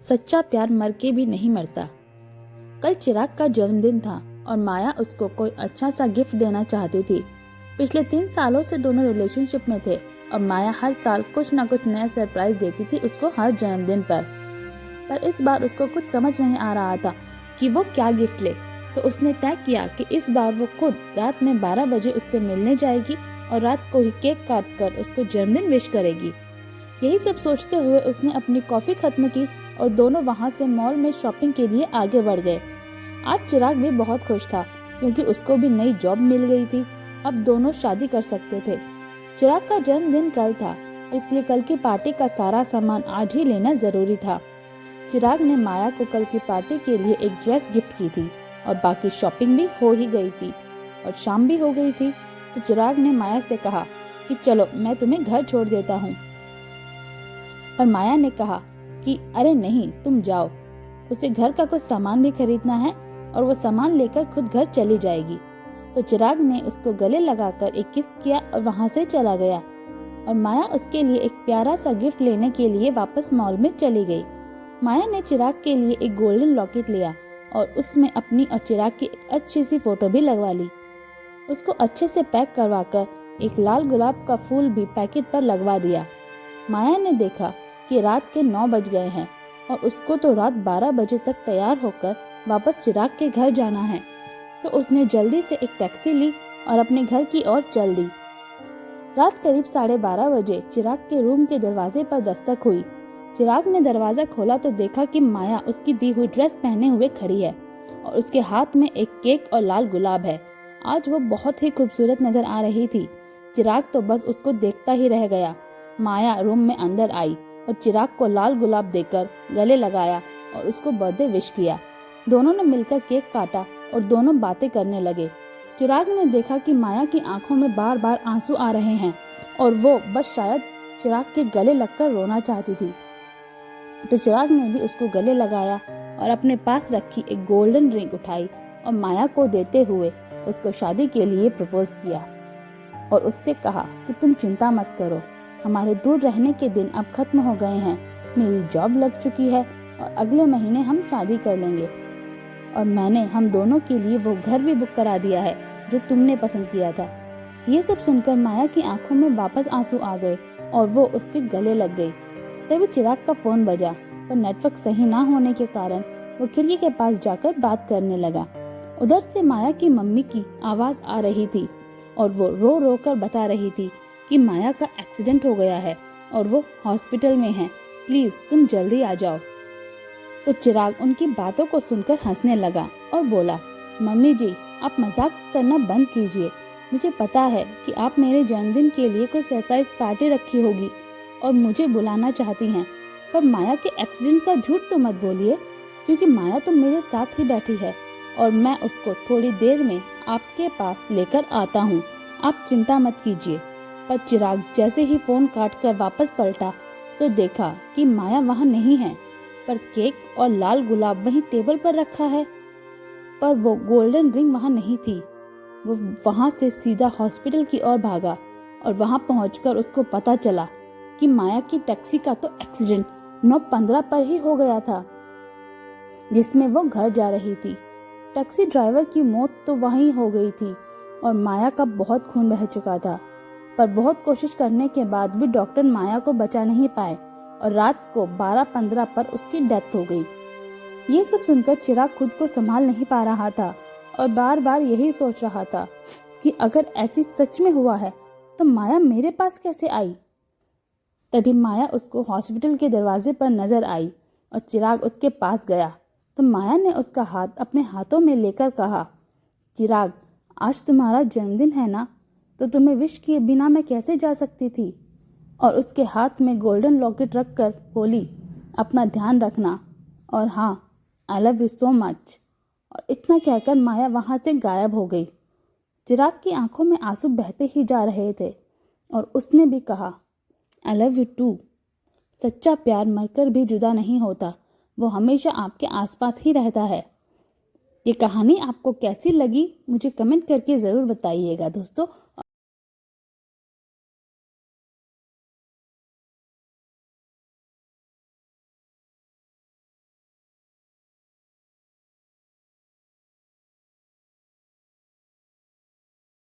सच्चा प्यार मर के भी नहीं मरता। कल चिराग का जन्मदिन था और माया उसको कोई अच्छा सा गिफ्ट देना चाहती थी। पिछले 3 सालों से दोनों रिलेशनशिप में थे और माया हर साल कुछ ना कुछ नया सरप्राइज देती थी उसको हर जन्मदिन पर इस बार उसको कुछ समझ नहीं आ रहा था कि वो क्या गिफ्ट ले। तो उसने तय किया कि इस बार वो खुद रात में 12 बजे उससे मिलने जाएगी और रात को ही केक काट कर उसको जन्मदिन विश करेगी। यही सब सोचते हुए उसने अपनी कॉफी खत्म की और दोनों वहां से मॉल में शॉपिंग के लिए आगे बढ़ गए। आज चिराग भी बहुत खुश था क्योंकि उसको भी नई जॉब मिल गई थी। अब दोनों शादी कर सकते थे। चिराग का जन्मदिन कल था, इसलिए कल की पार्टी का सारा सामान आज ही लेना जरूरी था। चिराग ने माया को कल की पार्टी के लिए एक ड्रेस गिफ्ट की थी और बाकी शॉपिंग भी हो ही गई थी और शाम भी हो गई थी। तो चिराग ने माया से कहा कि चलो मैं तुम्हें घर छोड़ देता हूँ, और माया ने कहा कि अरे नहीं, तुम जाओ, उसे घर का कुछ सामान भी खरीदना है और वो सामान लेकर खुद घर चली जाएगी। तो चिराग ने उसको गले लगाकर एक किस किया और वहां से चला गया और माया उसके लिए एक प्यारा सा गिफ्ट लेने के लिए वापस मॉल में चली गई। माया ने चिराग के लिए एक गोल्डन लॉकेट लिया और उसमें अपनी और चिराग की एक अच्छी सी फोटो भी लगवा ली। उसको अच्छे से पैक करवाकर एक लाल गुलाब का फूल भी पैकेट पर लगवा दिया। माया ने देखा कि रात के 9 बज गए हैं और उसको तो रात 12 बजे तक तैयार होकर वापस चिराग के घर जाना है। तो उसने जल्दी से एक टैक्सी ली और अपने घर की ओर चल दी। रात करीब 12:30 बजे चिराग के रूम के दरवाजे पर दस्तक हुई। चिराग ने दरवाजा खोला तो देखा कि माया उसकी दी हुई ड्रेस पहने हुए खड़ी है और उसके हाथ में एक केक और लाल गुलाब है। आज वो बहुत ही खूबसूरत नजर आ रही थी। चिराग तो बस उसको देखता ही रह गया। माया रूम में अंदर आई और चिराग को लाल गुलाब देकर गले लगाया और उसको बर्थडे विश किया। दोनों ने मिलकर केक काटा और दोनों बातें करने लगे। चिराग ने देखा कि माया की आंखों में बार बार आंसू आ रहे हैं और वो बस शायद चिराग के गले लगकर रोना चाहती थी। तो चिराग ने भी उसको गले लगाया और अपने पास रखी एक गोल्डन रिंग उठाई और माया को देते हुए उसको शादी के लिए प्रपोज किया और उससे कहा कि तुम चिंता मत करो, हमारे दूर रहने के दिन अब खत्म हो गए हैं। मेरी जॉब लग चुकी है और अगले महीने हम शादी कर लेंगे और मैंने हम दोनों के लिए वो घर भी बुक करा दिया है जो तुमने पसंद किया था। ये सब सुनकर माया की आंखों में वापस आंसू आ गए और वो उसके गले लग गई। तभी चिराग का फोन बजा, पर नेटवर्क सही ना होने के कारण वो खिड़की के पास जाकर बात करने लगा। उधर से माया की मम्मी की आवाज आ रही थी और वो रो रो कर बता रही थी कि माया का एक्सीडेंट हो गया है और वो हॉस्पिटल में है, प्लीज तुम जल्दी आ जाओ। तो चिराग उनकी बातों को सुनकर हंसने लगा और बोला, मम्मी जी आप मजाक करना बंद कीजिए। मुझे पता है कि आप मेरे जन्मदिन के लिए कोई सरप्राइज पार्टी रखी होगी और मुझे बुलाना चाहती हैं, पर माया के एक्सीडेंट का झूठ तो मत बोलिए, क्योंकि माया तो मेरे साथ ही बैठी है और मैं उसको थोड़ी देर में आपके पास लेकर आता हूँ, आप चिंता मत कीजिए। पर चिराग जैसे ही फोन काट कर वापस पलटा तो देखा कि माया वहाँ नहीं है, पर केक और लाल गुलाब वहीं टेबल पर रखा है, पर वो गोल्डन रिंग वहाँ नहीं थी। वो वहाँ से सीधा हॉस्पिटल की ओर भागा और वहाँ पहुंचकर उसको पता चला कि माया की टैक्सी का तो एक्सीडेंट 9:15 पर ही हो गया था, जिसमें वो घर जा रही थी। टैक्सी ड्राइवर की मौत तो वहीं हो गई थी और माया का बहुत खून बह चुका था, पर बहुत कोशिश करने के बाद भी डॉक्टर माया को बचा नहीं पाए और रात को 12:15 पर उसकी डेथ हो गई। ये सब सुनकर चिराग खुद को संभाल नहीं पा रहा था और बार बार यही सोच रहा था कि अगर ऐसी सच में हुआ है तो माया मेरे पास कैसे आई। तभी माया उसको हॉस्पिटल के दरवाजे पर नजर आई और चिराग उसके पास गया तो माया ने उसका हाथ अपने हाथों में लेकर कहा, चिराग आज तुम्हारा जन्मदिन है ना, तो तुम्हें विश किए बिना मैं कैसे जा सकती थी। और उसके हाथ में गोल्डन लॉकेट रखकर बोली, अपना ध्यान रखना और हाँ, I love you so much. और इतना कहकर माया वहां से गायब हो गई। चिराग की आंखों में आंसू बहते ही जा रहे थे और उसने भी कहा, आई लव यू टू। सच्चा प्यार मरकर भी जुदा नहीं होता, वो हमेशा आपके आसपास ही रहता है। ये कहानी आपको कैसी लगी मुझे कमेंट करके ज़रूर बताइएगा दोस्तों।